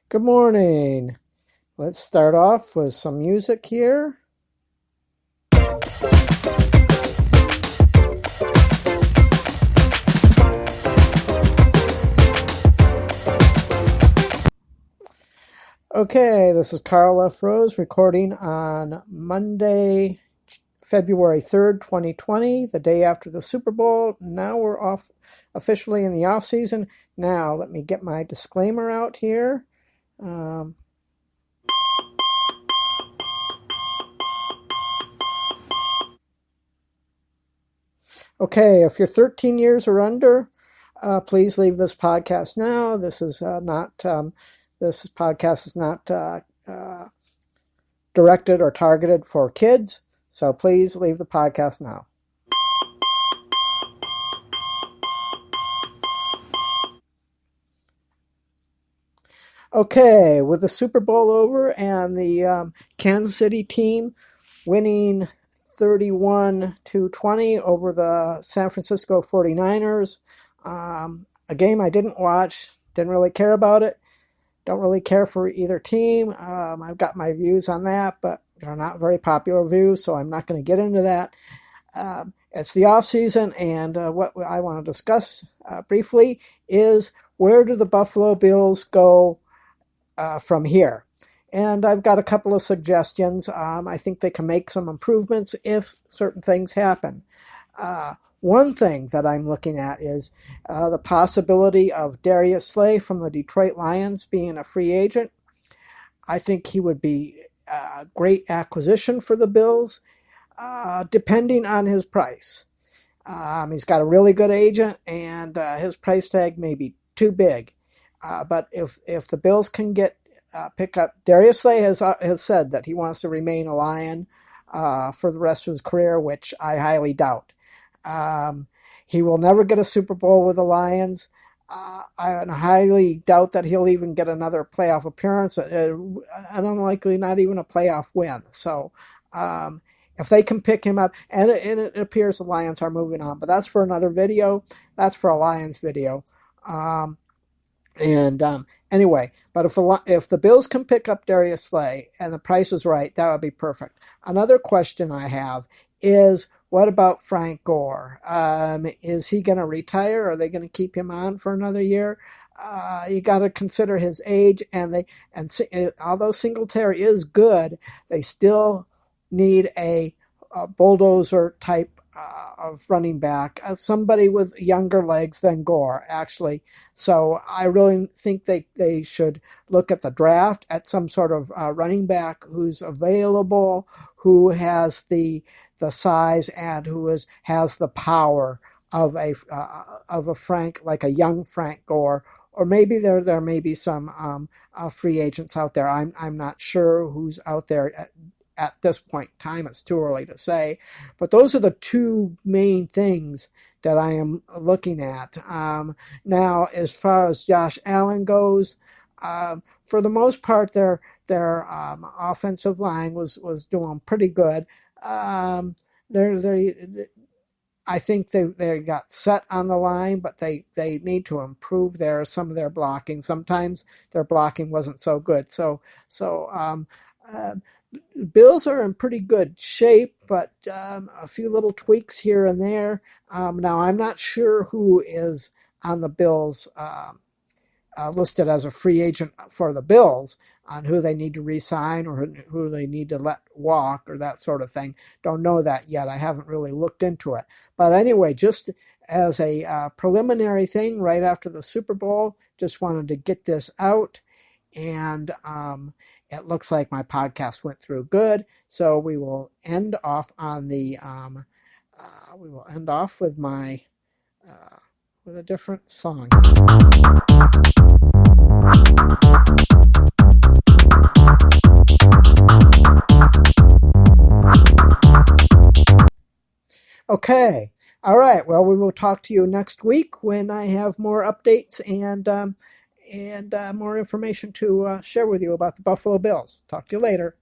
Good morning. Let's start off with some music here. Okay, this is Karl F. Rose recording on Monday, February 3rd, 2020, the day after the Super Bowl. Now we're off officially in the off season. Now let me get my disclaimer out here. Okay, if you're 13 years or under, please leave this podcast now. This podcast is not directed or targeted for kids, so please leave the podcast now. Okay, with the Super Bowl over and the Kansas City team winning 31-20 over the San Francisco 49ers, a game I didn't watch, didn't really care about it, don't really care for either team. I've got my views on that, but they're not very popular views, so I'm not going to get into that. It's the off season, and what I want to discuss briefly is where do the Buffalo Bills go from here? And I've got a couple of suggestions. I think they can make some improvements if certain things happen. One thing that I'm looking at is the possibility of Darius Slay from the Detroit Lions being a free agent. I think he would be a great acquisition for the Bills, depending on his price. He's got a really good agent, and his price tag may be too big. But if the Bills can pick up, Darius Slay has said that he wants to remain a Lion for the rest of his career, which I highly doubt. He will never get a Super Bowl with the Lions. I highly doubt that he'll even get another playoff appearance, and unlikely not even a playoff win. So if they can pick him up, and it appears the Lions are moving on, but that's for another video. That's for a Lions video. Anyway, but if the Bills can pick up Darius Slay and the price is right, that would be perfect. Another question I have is, what about Frank Gore? Is he going to retire? Are they going to keep him on for another year? You got to consider his age, and although Singletary is good, they still need a bulldozer type of running back, somebody with younger legs than Gore, actually. So I really think they should look at the draft at some sort of running back who's available, who has the size, and who has the power of a Frank, like a young Frank Gore. Or maybe there may be some free agents out there. I'm not sure who's out there at this point in time. It's too early to say, but those are the two main things that I am looking at. Now, as far as Josh Allen goes, for the most part, their offensive line was doing pretty good. I think they got set on the line, but they need to improve some of their blocking. Sometimes their blocking wasn't so good. So Bills are in pretty good shape, but a few little tweaks here and there. Now, I'm not sure who is on the Bills listed as a free agent for the Bills, on who they need to re-sign or who they need to let walk or that sort of thing. Don't know that yet. I haven't really looked into it. But anyway, just as a preliminary thing right after the Super Bowl, just wanted to get this out. And it looks like my podcast went through good, so we will end off on the we will end off with my with a different song. Okay, all right. Well, we will talk to you next week when I have more updates and more information to share with you about the Buffalo Bills. Talk to you later.